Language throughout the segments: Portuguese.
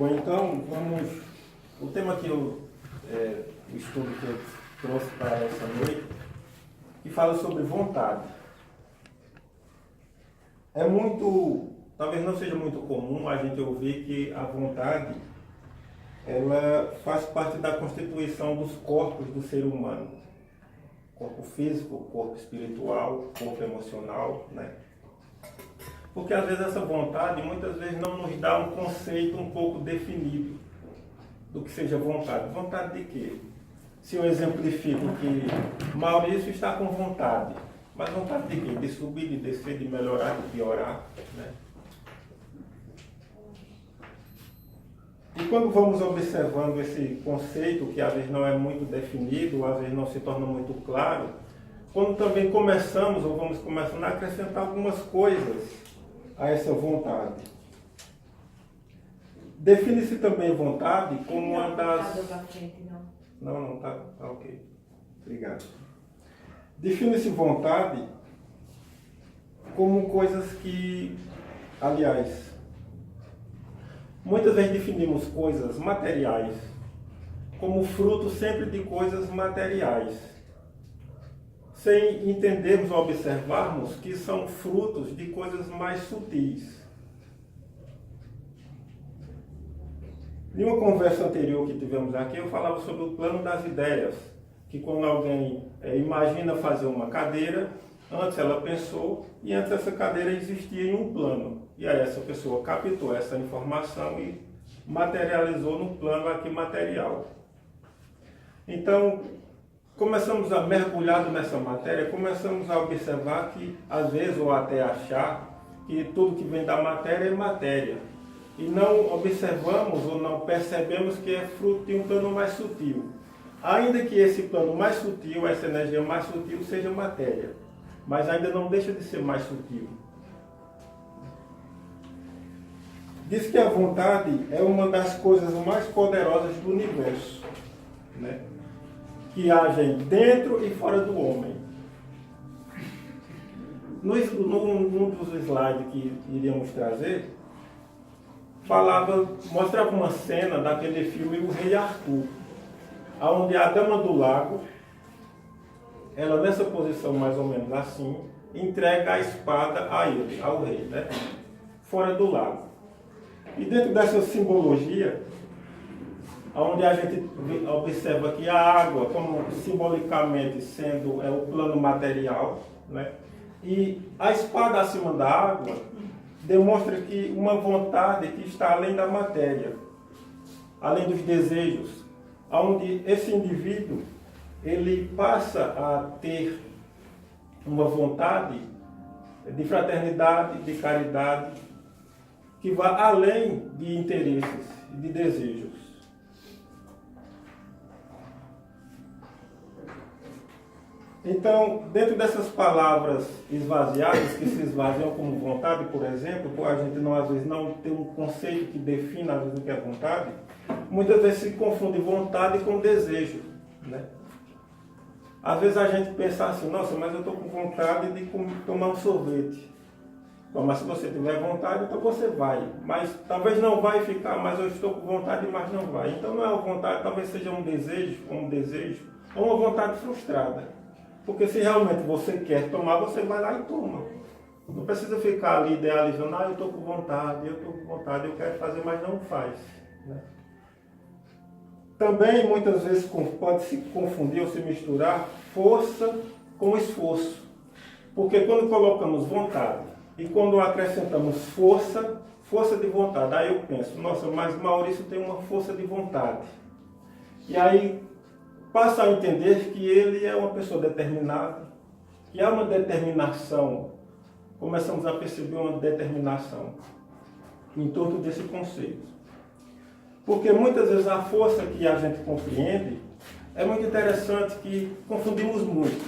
Bom, então, vamos... O tema que o estudo que eu trouxe para essa noite, que fala sobre vontade. É muito... Talvez não seja muito comum a gente ouvir que a vontade, ela faz parte da constituição dos corpos do ser humano. Corpo físico, corpo espiritual, corpo emocional, né? Porque às vezes essa vontade, muitas vezes não nos dá um conceito um pouco definido do que seja vontade. Vontade de quê? Se eu exemplifico que Maurício está com vontade, mas vontade de quê? De subir, de descer, de melhorar, de piorar, né? E quando vamos observando esse conceito, que às vezes não é muito definido, às vezes não se torna muito claro, quando também começamos ou vamos começando a acrescentar algumas coisas a essa vontade. Define-se também vontade como uma das... Não, tá ok. Obrigado. Define-se vontade como coisas que, aliás, muitas vezes definimos coisas materiais como fruto sempre de coisas materiais, sem entendermos ou observarmos que são frutos de coisas mais sutis. Em uma conversa anterior que tivemos aqui, eu falava sobre o plano das ideias, que quando alguém imagina fazer uma cadeira, antes ela pensou e antes essa cadeira existia em um plano. E aí essa pessoa captou essa informação e materializou no plano aqui material. Então, começamos a mergulhar nessa matéria, começamos a observar que, às vezes, ou até achar que tudo que vem da matéria é matéria. E não observamos ou não percebemos que é fruto de um plano mais sutil. Ainda que esse plano mais sutil, essa energia mais sutil, seja matéria. Mas ainda não deixa de ser mais sutil. Diz que a vontade é uma das coisas mais poderosas do universo, né? Que agem dentro e fora do homem. Num dos slides que iríamos trazer, mostrava uma cena daquele filme O Rei Arthur, onde a Dama do Lago, ela nessa posição mais ou menos assim, entrega a espada a ele, ao rei, né? Fora do lago. E dentro dessa simbologia, onde a gente observa que a água, como simbolicamente sendo o plano material, né? E a espada acima da água demonstra que uma vontade que está além da matéria, além dos desejos, onde esse indivíduo ele passa a ter uma vontade de fraternidade, de caridade, que vai além de interesses, de desejos. Então, dentro dessas palavras esvaziadas, que se esvaziam como vontade, por exemplo, a gente às vezes não tem um conceito que defina às vezes o que é vontade, muitas vezes se confunde vontade com desejo, né? Às vezes a gente pensa assim, nossa, mas eu estou com vontade de tomar um sorvete. Bom, mas se você tiver vontade, então você vai. Mas talvez não vai ficar, mas eu estou com vontade, mas não vai. Então não é uma vontade, talvez seja um desejo, ou uma vontade frustrada. Porque se realmente você quer tomar, você vai lá e toma. Não precisa ficar ali idealizando, eu estou com vontade, eu quero fazer, mas não faz, né? Também muitas vezes pode se confundir ou se misturar força com esforço. Porque quando colocamos vontade e quando acrescentamos força de vontade, aí eu penso, nossa, mas Maurício tem uma força de vontade. E aí passa a entender que ele é uma pessoa determinada, que há uma determinação, começamos a perceber uma determinação em torno desse conceito. Porque muitas vezes a força que a gente compreende é muito interessante que confundimos muito.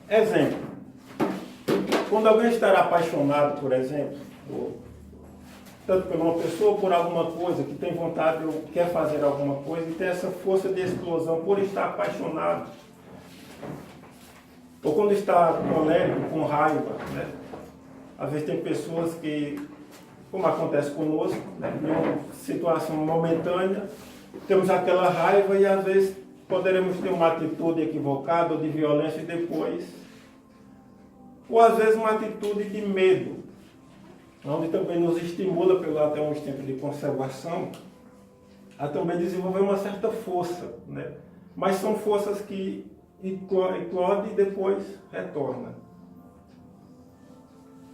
Exemplo, quando alguém está apaixonado, por exemplo, tanto por uma pessoa ou por alguma coisa, que tem vontade ou quer fazer alguma coisa, e tem essa força de explosão por estar apaixonado. Ou quando está colérico, com raiva, né? Às vezes tem pessoas que como acontece conosco, né? Em uma situação momentânea, temos aquela raiva e às vezes poderemos ter uma atitude equivocada ou de violência e depois, ou às vezes uma atitude de medo, onde também nos estimula pelo até um instinto de conservação a também desenvolver uma certa força, né? Mas são forças que eclodem e depois retornam.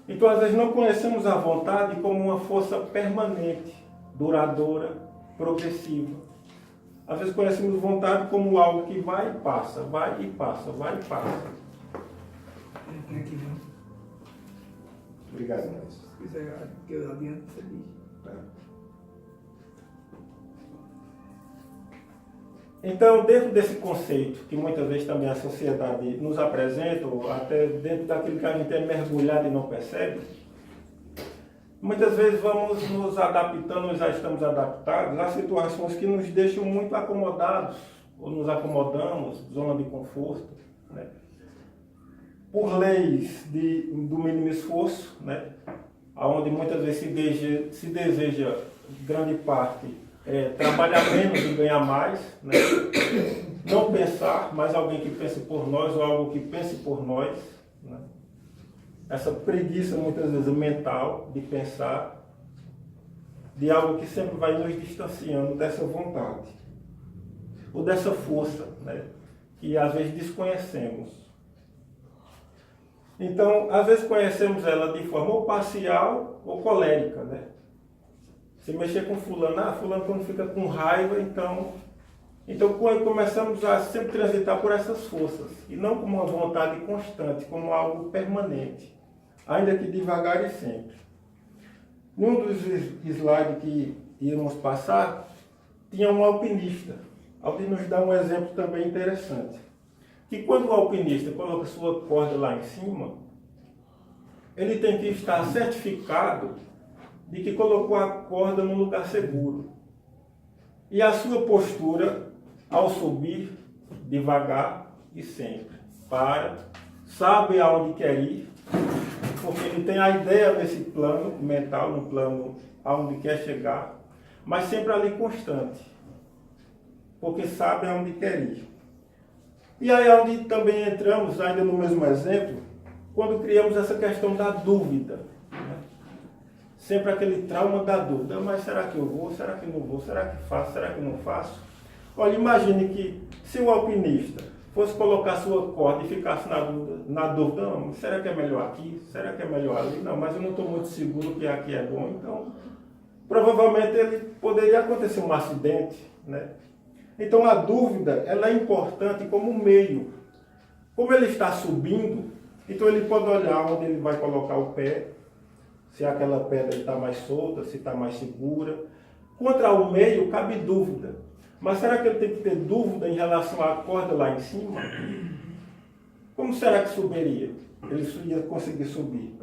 Então, às vezes, não conhecemos a vontade como uma força permanente, duradoura, progressiva. Às vezes, conhecemos vontade como algo que vai e passa, vai e passa, vai e passa. Obrigado. Se quiser que eu adiante, você diz. Então, dentro desse conceito, que muitas vezes também a sociedade nos apresenta, ou até dentro daquilo que a gente é mergulhado e não percebe, muitas vezes vamos nos adaptando, nós já estamos adaptados a situações que nos deixam muito acomodados, ou nos acomodamos, zona de conforto, né? Por leis do mínimo esforço, né? Onde muitas vezes se deseja grande parte trabalhar menos e ganhar mais, né? Não pensar, mas alguém que pense por nós ou algo que pense por nós, né? Essa preguiça muitas vezes mental de pensar, de algo que sempre vai nos distanciando dessa vontade ou dessa força, né? Que às vezes desconhecemos. Então, às vezes conhecemos ela de forma ou parcial ou colérica, né? Se mexer com fulano, fulano quando fica com raiva, então começamos a sempre transitar por essas forças, e não como uma vontade constante, como algo permanente, ainda que devagar e sempre. Num dos slides que íamos passar, tinha um alpinista, onde nos dá um exemplo também interessante, que quando o alpinista coloca sua corda lá em cima, ele tem que estar certificado de que colocou a corda num lugar seguro. E a sua postura, ao subir, devagar e sempre, sabe aonde quer ir, porque ele tem a ideia nesse plano mental, no plano aonde quer chegar, mas sempre ali constante, porque sabe aonde quer ir. E aí é onde também entramos, ainda no mesmo exemplo, quando criamos essa questão da dúvida. Sempre aquele trauma da dúvida, mas será que eu vou, será que não vou, será que faço, será que não faço? Olha, imagine que se o alpinista fosse colocar sua corda e ficasse na dúvida, não, será que é melhor aqui, será que é melhor ali? Não, mas eu não estou muito seguro que aqui é bom, então provavelmente ele poderia acontecer um acidente, né? Então a dúvida, ela é importante como meio. Como ele está subindo, então ele pode olhar onde ele vai colocar o pé, se aquela pedra está mais solta, se está mais segura. Contra o meio, cabe dúvida. Mas será que ele tem que ter dúvida em relação à corda lá em cima? Como será que subiria? Ele ia conseguir subir.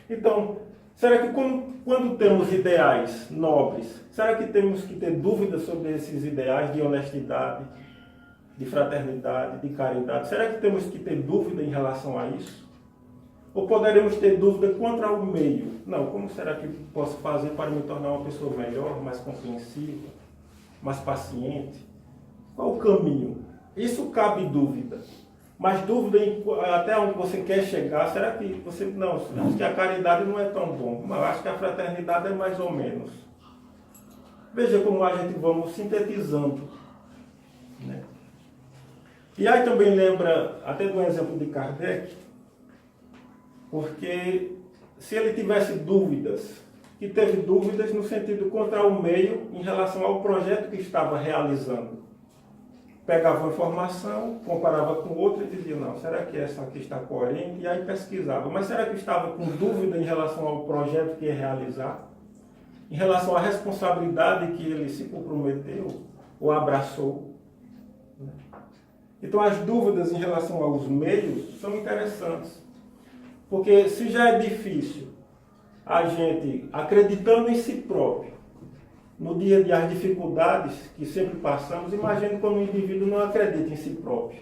Então, será que quando temos ideais nobres, será que temos que ter dúvidas sobre esses ideais de honestidade, de fraternidade, de caridade? Será que temos que ter dúvida em relação a isso? Ou poderemos ter dúvida contra o meio? Não, como será que posso fazer para me tornar uma pessoa melhor, mais compreensiva, mais paciente? Qual o caminho? Isso cabe dúvida. Mas dúvida até onde você quer chegar, será que você... Não, acho que a caridade não é tão bom, mas acho que a fraternidade é mais ou menos. Veja como a gente vamos sintetizando, né? E aí também lembra, até do exemplo de Kardec, porque se ele tivesse dúvidas, que teve dúvidas no sentido contra o meio em relação ao projeto que estava realizando. Pegava uma informação, comparava com outra e dizia, não, será que essa aqui está coerente? E aí pesquisava. Mas será que estava com dúvida em relação ao projeto que ia realizar? Em relação à responsabilidade que ele se comprometeu ou abraçou? Então as dúvidas em relação aos meios são interessantes. Porque se já é difícil a gente, acreditando em si próprio, no dia a dia as dificuldades que sempre passamos, imagine quando o indivíduo não acredita em si próprio.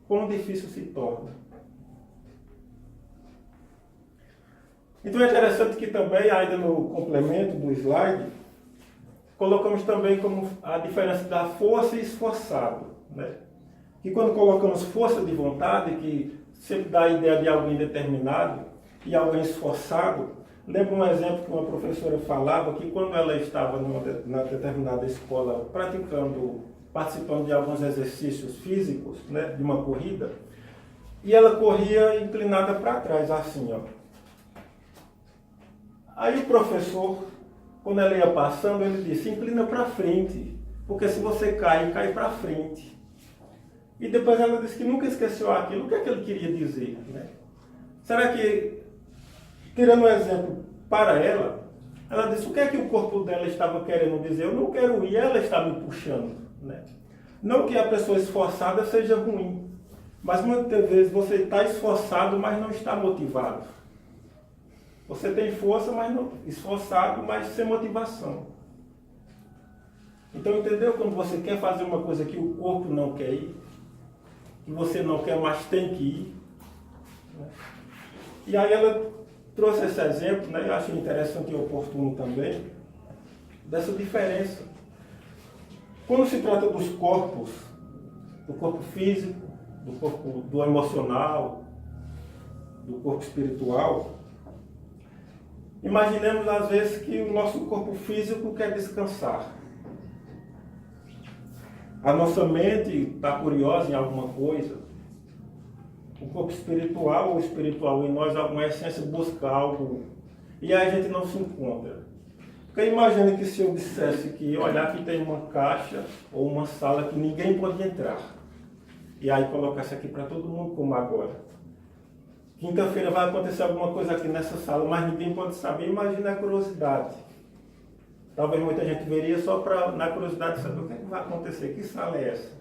Quão difícil se torna. Então é interessante que também, ainda no complemento do slide, colocamos também como a diferença da força e esforçado, né? Que quando colocamos força de vontade, que sempre dá a ideia de alguém determinado e alguém esforçado, lembro um exemplo que uma professora falava que quando ela estava na determinada escola participando de alguns exercícios físicos, né, de uma corrida, e ela corria inclinada para trás, assim, ó. Aí o professor, quando ela ia passando, ele disse, inclina para frente, porque se você cai para frente. E depois ela disse que nunca esqueceu aquilo. O que é que ele queria dizer, né? Será que, tirando um exemplo para ela disse o que é que o corpo dela estava querendo dizer? Eu não quero ir, ela está me puxando, né? Não que a pessoa esforçada seja ruim, mas muitas vezes você está esforçado, mas não está motivado. Você tem força, mas não esforçado, mas sem motivação. Então, entendeu? Quando você quer fazer uma coisa que o corpo não quer ir, que você não quer, mas tem que ir, né? E aí ela trouxe esse exemplo, né? Eu acho interessante e oportuno também, dessa diferença. Quando se trata dos corpos, do corpo físico, do corpo do emocional, do corpo espiritual, imaginemos às vezes que o nosso corpo físico quer descansar. A nossa mente está curiosa em alguma coisa. O corpo espiritual ou espiritual em nós, alguma essência, busca algo. E aí a gente não se encontra. Porque imagine que se eu dissesse que, olha, aqui tem uma caixa ou uma sala que ninguém pode entrar. E aí colocasse aqui para todo mundo como agora. Quinta-feira vai acontecer alguma coisa aqui nessa sala, mas ninguém pode saber. Imagina a curiosidade. Talvez muita gente veria só na curiosidade de saber o que, é que vai acontecer, que sala é essa.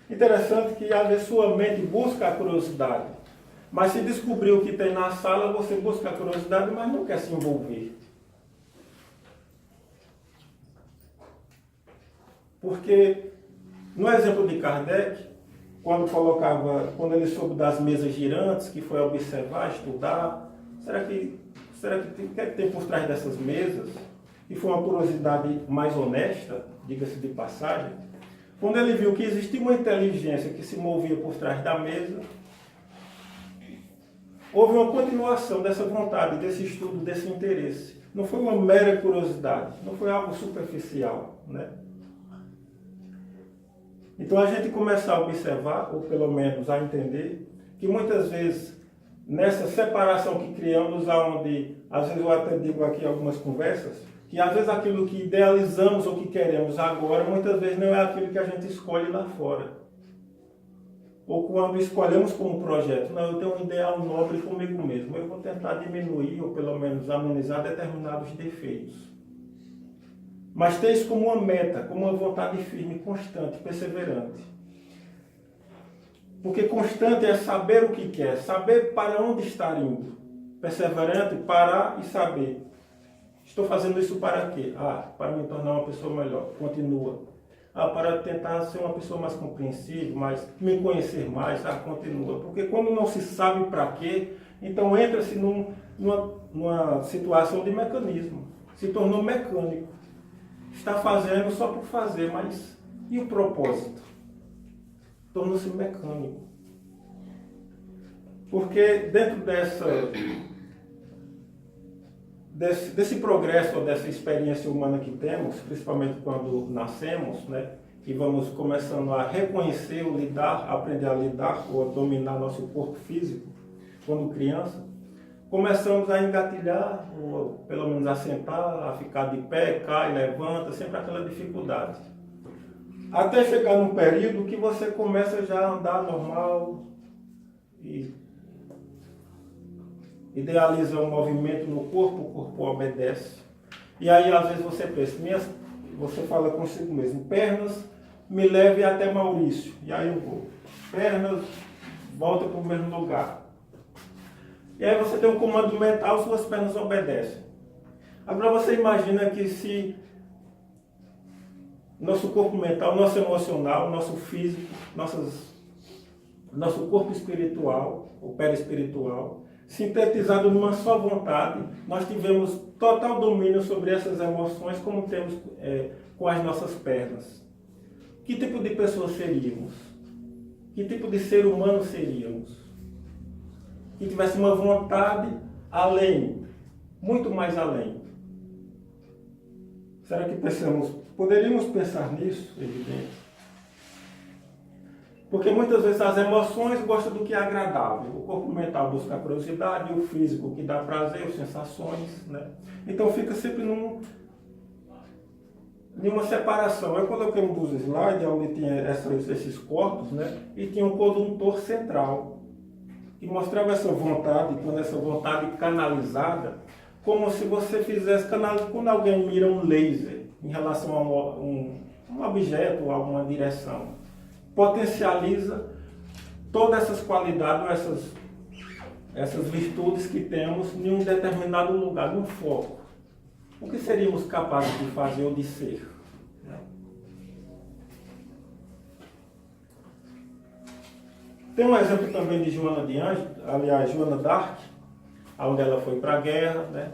Interessante que às vezes sua mente busca a curiosidade, mas se descobrir o que tem na sala, você busca a curiosidade, mas não quer se envolver. Porque, no exemplo de Kardec, quando ele soube das mesas girantes, que foi observar, estudar, será que o que é que tem por trás dessas mesas? E foi uma curiosidade mais honesta, diga-se de passagem. Quando ele viu que existia uma inteligência que se movia por trás da mesa, houve uma continuação dessa vontade, desse estudo, desse interesse. Não foi uma mera curiosidade, não foi algo superficial, né? Então a gente começa a observar, ou pelo menos a entender, que muitas vezes nessa separação que criamos, onde às vezes eu até digo aqui em algumas conversas, que às vezes aquilo que idealizamos ou que queremos agora, muitas vezes não é aquilo que a gente escolhe lá fora. Ou quando escolhemos como projeto, não, eu tenho um ideal nobre comigo mesmo, eu vou tentar diminuir ou pelo menos amenizar determinados defeitos. Mas ter isso como uma meta, como uma vontade firme, constante, perseverante. Porque constante é saber o que quer, saber para onde estar indo. Perseverante, parar e saber. Estou fazendo isso para quê? Para me tornar uma pessoa melhor. Continua. Para tentar ser uma pessoa mais compreensível, me conhecer mais. Continua. Porque quando não se sabe para quê, então entra-se numa situação de mecanismo. Se tornou mecânico. Está fazendo só por fazer, mas e o propósito? Tornou-se mecânico. Porque dentro desse progresso, ou dessa experiência humana que temos, principalmente quando nascemos, né, e vamos começando a reconhecer, aprender a lidar ou a dominar nosso corpo físico, quando criança, começamos a engatilhar, ou pelo menos a sentar, a ficar de pé, cai, levanta, sempre aquela dificuldade. Até chegar num período que você começa já a andar normal e idealiza um movimento no corpo, o corpo obedece. E aí às vezes você pensa, você fala consigo mesmo, pernas me leve até Maurício. E aí eu vou. Pernas, volta para o mesmo lugar. E aí você tem um comando mental, suas pernas obedecem. Agora você imagina que se nosso corpo mental, nosso emocional, nosso físico, nosso corpo espiritual, ou perispiritual, sintetizado numa só vontade, nós tivemos total domínio sobre essas emoções, como temos com as nossas pernas. Que tipo de pessoa seríamos? Que tipo de ser humano seríamos? Que tivesse uma vontade além, muito mais além. Será que poderíamos pensar nisso? Evidente. Porque muitas vezes as emoções gostam do que é agradável. O corpo mental busca a curiosidade, o físico que dá prazer, as sensações, né? Então fica sempre numa separação. Eu coloquei um dos slides onde tinha esses corpos, né? E tinha um condutor central, que mostrava essa vontade, quando essa vontade canalizada, como se você fizesse quando alguém mira um laser em relação a um objeto, a alguma direção. Potencializa todas essas qualidades, essas virtudes que temos em um determinado lugar, num foco. O que seríamos capazes de fazer ou de ser? Tem um exemplo também de Joana de Ângeles, aliás, Joana d'Arc, onde ela foi para a guerra, né?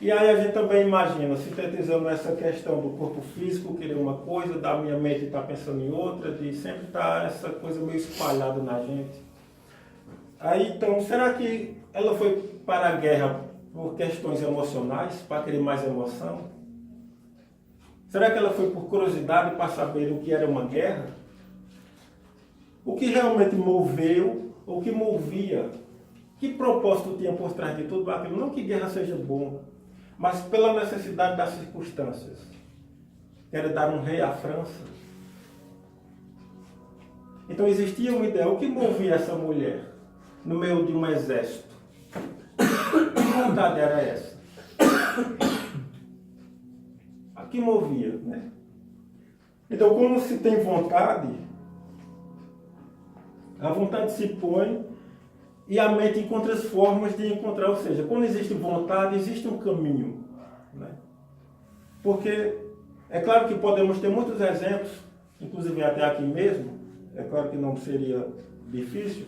E aí a gente também imagina, sintetizando essa questão do corpo físico, querer uma coisa, da minha mente estar pensando em outra, de sempre estar essa coisa meio espalhada na gente. Aí então, será que ela foi para a guerra por questões emocionais, para querer mais emoção? Será que ela foi por curiosidade para saber o que era uma guerra? O que realmente moveu, ou que movia, que propósito tinha por trás de tudo aquilo? Não que guerra seja bom, mas pela necessidade das circunstâncias. Era dar um rei à França. Então existia uma ideia. O que movia essa mulher no meio de um exército? Que vontade era essa? A que movia, né? Então, como se tem vontade, a vontade se põe e a mente encontra as formas de encontrar, ou seja, quando existe vontade, existe um caminho, né? Porque é claro que podemos ter muitos exemplos, inclusive até aqui mesmo, é claro que não seria difícil,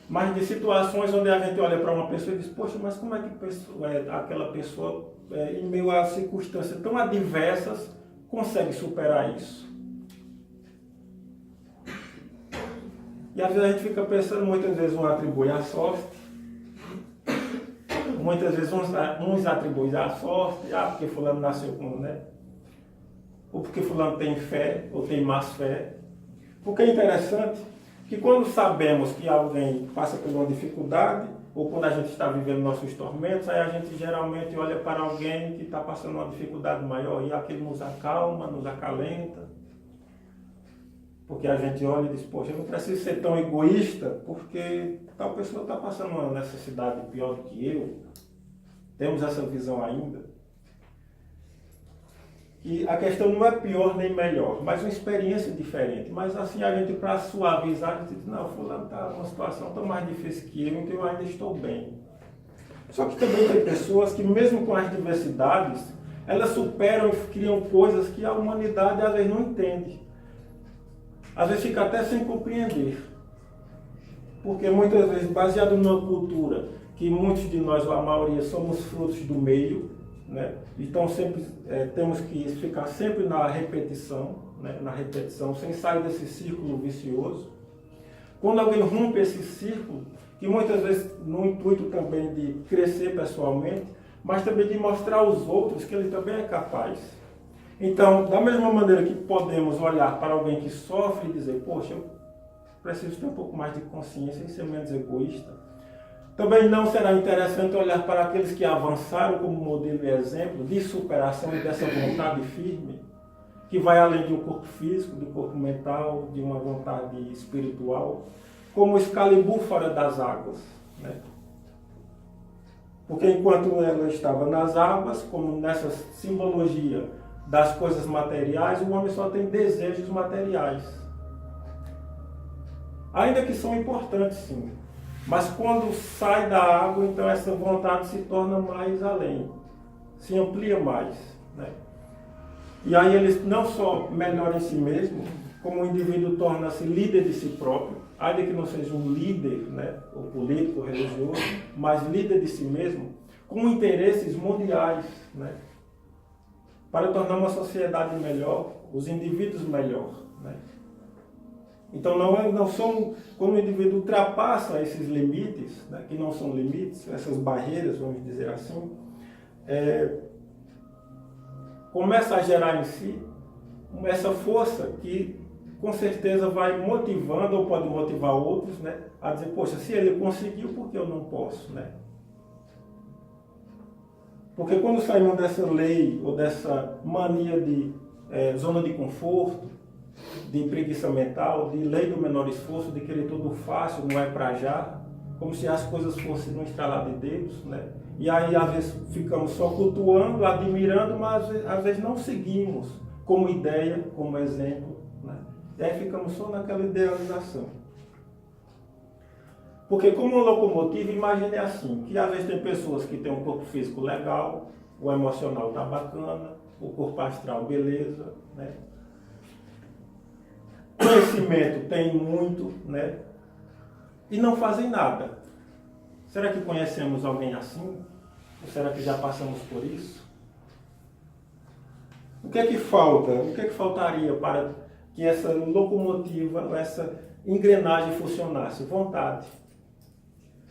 mas de situações onde a gente olha para uma pessoa e diz, poxa, mas como é que aquela pessoa, em meio a circunstâncias tão adversas, consegue superar isso? E às vezes a gente fica pensando, muitas vezes um atribui a sorte, muitas vezes uns atribuem a sorte, porque fulano nasceu com, né? Ou porque fulano tem fé, ou tem mais fé. Porque é interessante que quando sabemos que alguém passa por uma dificuldade, ou quando a gente está vivendo nossos tormentos, aí a gente geralmente olha para alguém que está passando uma dificuldade maior, e aquilo nos acalma, nos acalenta. Porque a gente olha e diz, poxa, eu não preciso ser tão egoísta, porque tal pessoa está passando uma necessidade pior do que eu. Temos essa visão ainda. E a questão não é pior nem melhor, mas uma experiência diferente. Mas assim, a gente, para suavizar, a gente diz, não, fulano está numa situação tão mais difícil que eu, então eu ainda estou bem. Só que também tem pessoas que, mesmo com as diversidades, elas superam e criam coisas que a humanidade às vezes não entende. Às vezes fica até sem compreender. Porque muitas vezes, baseado numa cultura que muitos de nós, ou a maioria, somos frutos do meio, né? Então sempre temos que ficar sempre na repetição, né? Na repetição, sem sair desse círculo vicioso. Quando alguém rompe esse círculo, que muitas vezes no intuito também de crescer pessoalmente, mas também de mostrar aos outros que ele também é capaz. Então, da mesma maneira que podemos olhar para alguém que sofre e dizer, poxa, eu preciso ter um pouco mais de consciência e ser menos egoísta, também não será interessante olhar para aqueles que avançaram como modelo e exemplo de superação e dessa vontade firme, que vai além de um corpo físico, do corpo mental, de uma vontade espiritual, como o Excalibur fora das águas, né? Porque enquanto ela estava nas águas, como nessa simbologia das coisas materiais, o homem só tem desejos materiais. Ainda que são importantes, sim. Mas quando sai da água, então essa vontade se torna mais além, se amplia mais, né? E aí eles não só melhoram em si mesmos, como o indivíduo torna-se líder de si próprio, ainda que não seja um líder, né, ou político, ou religioso, mas líder de si mesmo, com interesses mundiais, né, para tornar uma sociedade melhor, os indivíduos melhor, né. Então não são, quando o indivíduo ultrapassa esses limites, né, que não são limites, essas barreiras, vamos dizer assim, começa a gerar em si essa força que com certeza vai motivando ou pode motivar outros, né, a dizer, poxa, se ele conseguiu, por que eu não posso, né? Porque quando saímos dessa lei ou dessa mania de zona de conforto, de preguiça mental, de lei do menor esforço, de querer tudo fácil, não é pra já, como se as coisas fossem no estralar de dedos, né? E aí às vezes ficamos só cultuando, admirando, mas às vezes não seguimos como ideia, como exemplo, né? E aí ficamos só naquela idealização. Porque como uma locomotiva, imagine assim, que às vezes tem pessoas que têm um corpo físico legal, o emocional tá bacana, o corpo astral beleza, né? Conhecimento tem muito, né? E não fazem nada. Será que conhecemos alguém assim? Ou será que já passamos por isso? O que é que falta? O que é que faltaria para que essa locomotiva, essa engrenagem funcionasse? Vontade.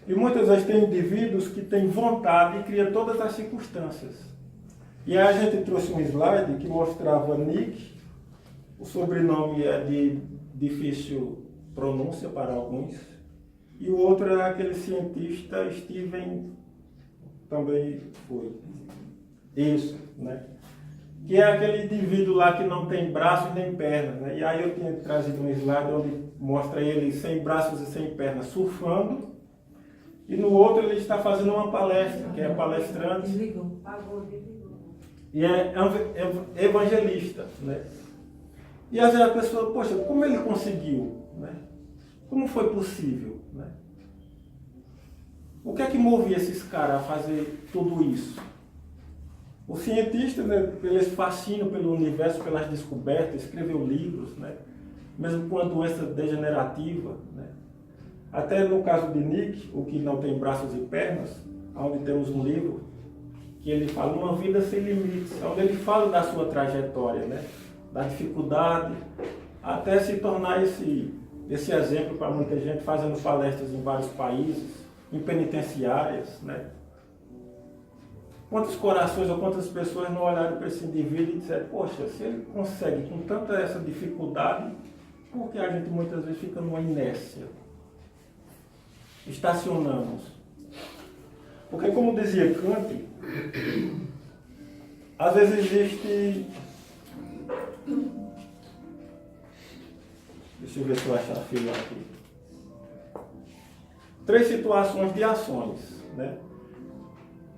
E muitas vezes tem indivíduos que têm vontade e criam todas as circunstâncias. E aí a gente trouxe um slide que mostrava Nick, o sobrenome é de difícil pronúncia para alguns, e o outro é aquele cientista Steven, também foi. Isso, né? Que é aquele indivíduo lá que não tem braços nem pernas, né? E aí eu tinha trazido um slide onde mostra ele sem braços e sem pernas surfando, e no outro ele está fazendo uma palestra, que é palestrante. E é evangelista, né? E às vezes a pessoa, poxa, como ele conseguiu, né? Como foi possível, né? O que é que movia esses caras a fazer tudo isso? O cientista, né, eles fascinam pelo universo, pelas descobertas, escreveu livros, né? Mesmo com a doença degenerativa, né? Até no caso de Nick, o que não tem braços e pernas, onde temos um livro que ele fala Uma Vida Sem Limites, onde ele fala da sua trajetória, né? Da dificuldade, até se tornar esse exemplo para muita gente, fazendo palestras em vários países, em penitenciárias, né? Quantos corações ou quantas pessoas não olharam para esse indivíduo e disseram, poxa, se ele consegue com tanta essa dificuldade, por que a gente muitas vezes fica numa inércia? Estacionamos. Porque como dizia Kant, às vezes existe... Deixa eu ver se eu achar a fila aqui. 3 situações de ações, né?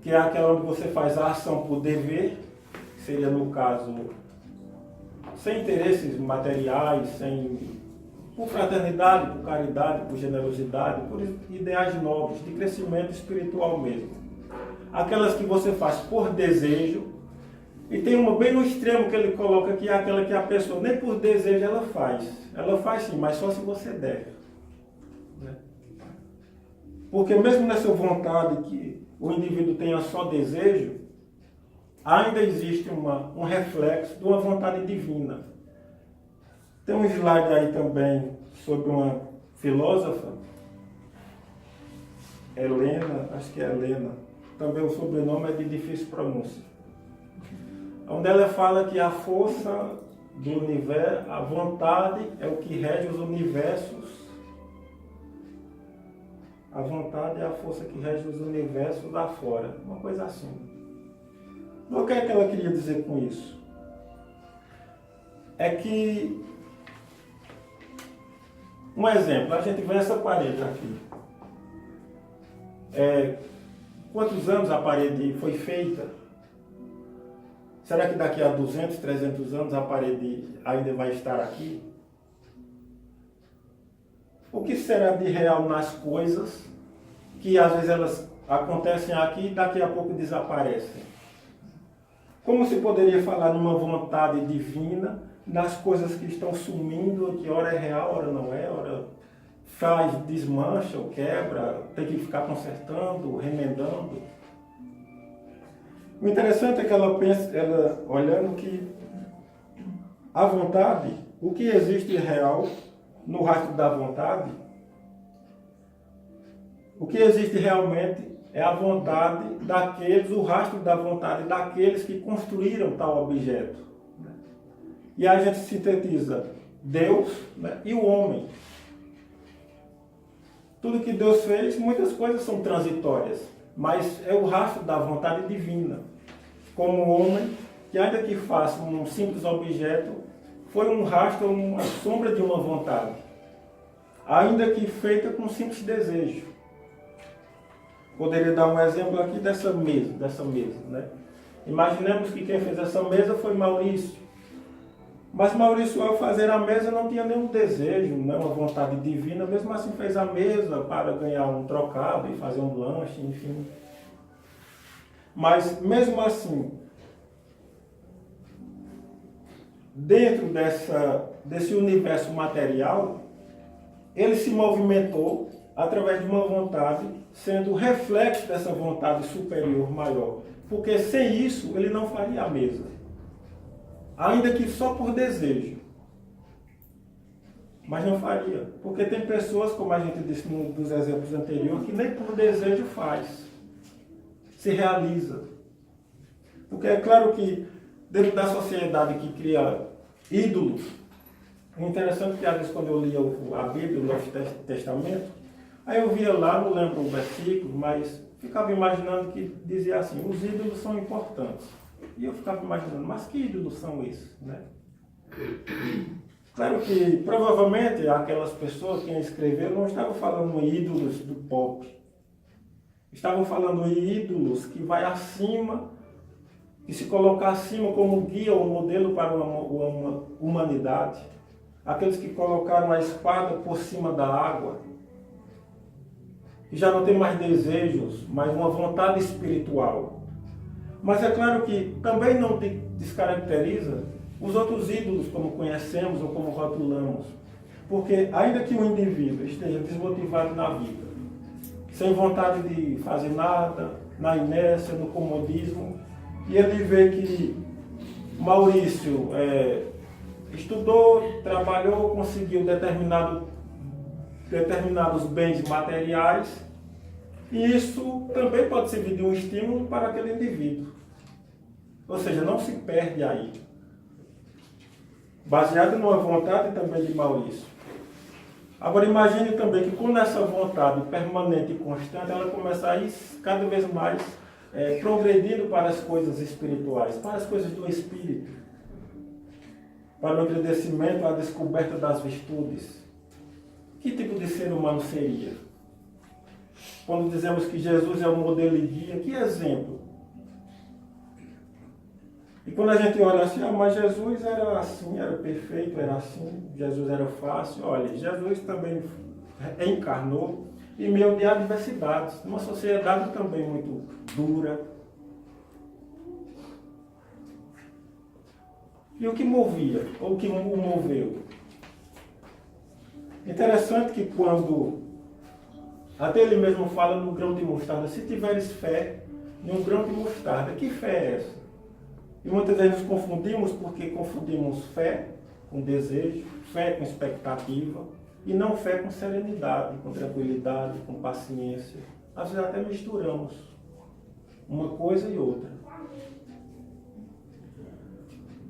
Que é aquela onde você faz a ação por dever, que seria no caso sem interesses materiais, por fraternidade, por caridade, por generosidade, por ideais nobres, de crescimento espiritual mesmo. Aquelas que você faz por desejo, e tem uma bem no extremo que ele coloca que é aquela que a pessoa nem por desejo ela faz. Ela faz sim, mas só se você der. Né? Porque mesmo nessa vontade que o indivíduo tenha só desejo, ainda existe um reflexo de uma vontade divina. Tem um slide aí também sobre uma filósofa, Helena, acho que é Helena, também o sobrenome é de difícil pronúncia, onde ela fala que a força do universo, a vontade é o que rege os universos. A vontade é a força que rege os universos lá fora. Uma coisa assim. O que é que ela queria dizer com isso? É que, um exemplo, a gente vê essa parede aqui. Quantos anos a parede foi feita? Será que daqui a 200, 300 anos a parede ainda vai estar aqui? O que será de real nas coisas que às vezes elas acontecem aqui e daqui a pouco desaparecem? Como se poderia falar numa vontade divina, nas coisas que estão sumindo, que ora é real, ora não é, ora faz, desmancha ou quebra, tem que ficar consertando, remendando. O interessante é que ela pensa, ela olhando que a vontade, o que existe real no rastro da vontade, o que existe realmente é a vontade daqueles, o rastro da vontade daqueles que construíram tal objeto. E aí a gente sintetiza Deus, né, e o homem. Tudo que Deus fez, muitas coisas são transitórias, mas é o rastro da vontade divina. Como o homem, que ainda que faça um simples objeto, foi um rastro, uma sombra de uma vontade, ainda que feita com um simples desejo. Poderia dar um exemplo aqui dessa mesa, né? Imaginemos que quem fez essa mesa foi Maurício. Mas Maurício, ao fazer a mesa, não tinha nenhum desejo, uma vontade divina, mesmo assim fez a mesa para ganhar um trocado e fazer um lanche, enfim. Mas, mesmo assim, dentro desse universo material, ele se movimentou através de uma vontade, sendo reflexo dessa vontade superior, maior. Porque sem isso, ele não faria a mesa. Ainda que só por desejo. Mas não faria. Porque tem pessoas, como a gente disse num dos exemplos anteriores, que nem por desejo faz. Se realiza. Porque é claro que dentro da sociedade que cria ídolos, é interessante que às vezes quando eu lia a Bíblia, o Novo Testamento, aí eu via lá, não lembro o versículo, mas ficava imaginando que dizia assim, os ídolos são importantes. E eu ficava imaginando, mas que ídolos são esses, né? Claro que provavelmente aquelas pessoas que escreveram não estavam falando em ídolos do pop. Estavam falando em ídolos que vai acima, que se colocar acima como guia ou modelo para uma humanidade. Aqueles que colocaram a espada por cima da água. Que já não tem mais desejos, mas uma vontade espiritual. Mas é claro que também não descaracteriza os outros ídolos como conhecemos ou como rotulamos. Porque ainda que o indivíduo esteja desmotivado na vida, sem vontade de fazer nada, na inércia, no comodismo, e ele vê que Maurício estudou, trabalhou, conseguiu determinados bens materiais, e isso também pode servir de um estímulo para aquele indivíduo. Ou seja, não se perde aí. Baseado numa vontade também de Maurício. Agora imagine também que quando essa vontade permanente e constante, ela começa a ir cada vez mais progredindo para as coisas espirituais, para as coisas do espírito, para o agradecimento, a descoberta das virtudes. Que tipo de ser humano seria? Quando dizemos que Jesus é o modelo e guia, que exemplo? E quando a gente olha assim, mas Jesus era assim, era perfeito, era assim, Jesus era fácil. Olha, Jesus também encarnou em meio de adversidades, numa sociedade também muito dura. E o que movia, ou o que o moveu? Interessante que quando, até ele mesmo fala no grão de mostarda, se tiveres fé em um grão de mostarda, que fé é essa? E muitas vezes nos confundimos porque confundimos fé com desejo, fé com expectativa, e não fé com serenidade, com tranquilidade, com paciência. Às vezes até misturamos uma coisa e outra.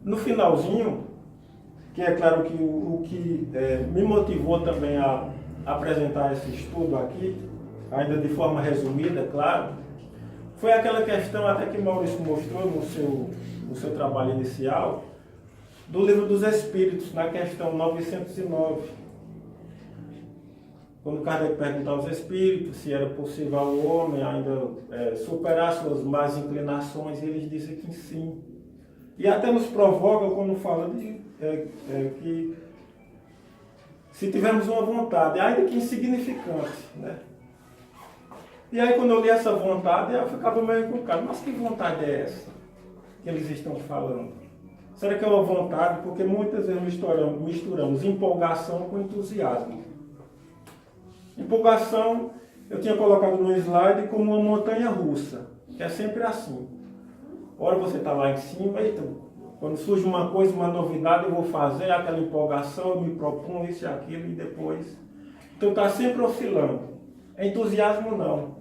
No finalzinho, que é claro que o que me motivou também a apresentar esse estudo aqui, ainda de forma resumida, é claro, foi aquela questão até que Maurício mostrou no seu trabalho inicial, do Livro dos Espíritos, na questão 909. Quando Kardec perguntou aos espíritos se era possível ao homem ainda superar suas más inclinações, eles dizem que sim. E até nos provoca quando fala que se tivermos uma vontade, ainda que insignificante, né? E aí quando eu li essa vontade, eu ficava meio encucado. Mas que vontade é essa? que eles estão falando? Será que é uma vontade? Porque muitas vezes misturamos empolgação com entusiasmo. Empolgação, eu tinha colocado no slide como uma montanha russa, que é sempre assim. Ora você está lá em cima, e quando surge uma coisa, uma novidade, eu vou fazer aquela empolgação, eu me proponho isso e aquilo, e depois... Então está sempre oscilando. Entusiasmo não.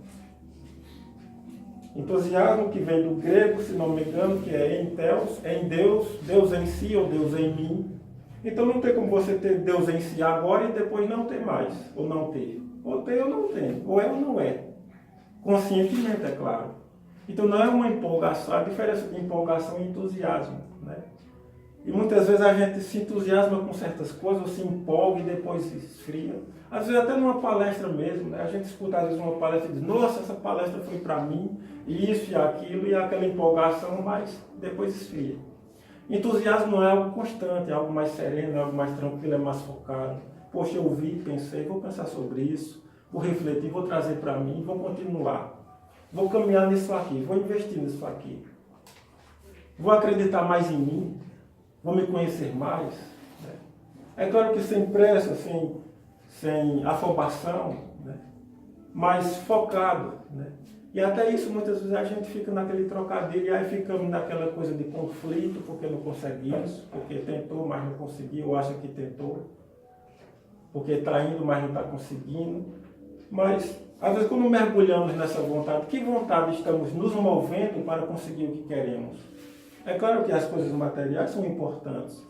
Entusiasmo que vem do grego, se não me engano, que é em Deus, Deus em si ou Deus em mim. Então não tem como você ter Deus em si agora e depois não ter mais, ou não ter. Ou ter ou não tem, ou é ou não é. Conscientemente, é claro. Então não é uma empolgação, a diferença de empolgação e entusiasmo, né? E muitas vezes a gente se entusiasma com certas coisas, ou se empolga e depois se esfria. Às vezes até numa palestra mesmo, né? A gente escuta às vezes uma palestra e diz, nossa, essa palestra foi para mim, e isso e aquilo, e aquela empolgação, mas depois esfria. Entusiasmo não é algo constante, é algo mais sereno, é algo mais tranquilo, é mais focado. Poxa, eu vi, pensei, vou pensar sobre isso, vou refletir, vou trazer para mim, vou continuar. Vou caminhar nisso aqui, vou investir nisso aqui. Vou acreditar mais em mim, vou me conhecer mais. Né? É claro que sem pressa, sem afobação, né? Mas focado. Né? E até isso, muitas vezes, a gente fica naquele trocadilho, e aí ficamos naquela coisa de conflito, porque não consegue isso, porque tentou, mas não conseguiu, ou acha que tentou, porque está indo, mas não está conseguindo. Mas, às vezes, quando mergulhamos nessa vontade, que vontade estamos nos movendo para conseguir o que queremos? É claro que as coisas materiais são importantes,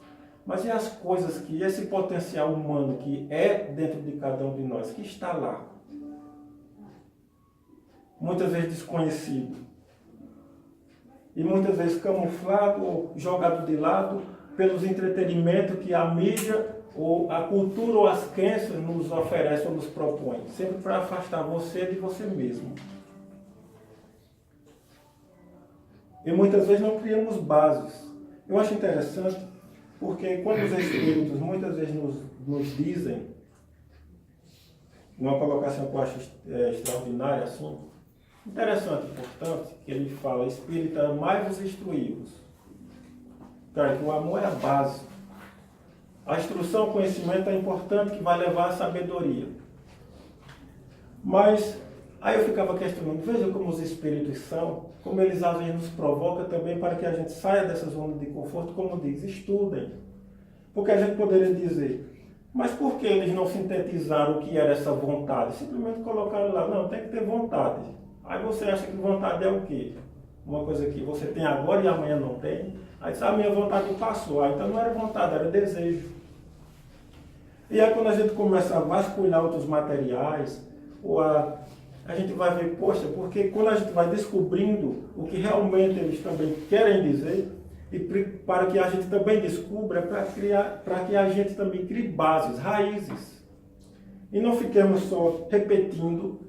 mas e as coisas que esse potencial humano que é dentro de cada um de nós, que está lá? Muitas vezes desconhecido. E muitas vezes camuflado ou jogado de lado pelos entretenimentos que a mídia ou a cultura ou as crenças nos oferecem ou nos propõem, sempre para afastar você de você mesmo. E muitas vezes não criamos bases. Eu acho interessante, porque quando os espíritos muitas vezes nos dizem, uma colocação que eu acho extraordinária, assim, interessante, portanto, que ele fala, espírita, amai-vos e instruí-vos. Cara, que o amor é a base. A instrução, o conhecimento é importante, que vai levar à sabedoria. Mas, aí eu ficava questionando, veja como os espíritos são, como eles às vezes nos provocam também para que a gente saia dessa zona de conforto, como diz, estudem. Porque a gente poderia dizer, mas por que eles não sintetizaram o que era essa vontade? Simplesmente colocaram lá, não, tem que ter vontade. Aí você acha que vontade é o quê? Uma coisa que você tem agora e amanhã não tem. Aí diz, a minha vontade passou. Ah, então não era vontade, era desejo. E aí quando a gente começa a vasculhar outros materiais, ou a gente vai ver, poxa, porque quando a gente vai descobrindo o que realmente eles também querem dizer, e para que a gente também descubra, para que a gente também crie bases, raízes. E não fiquemos só repetindo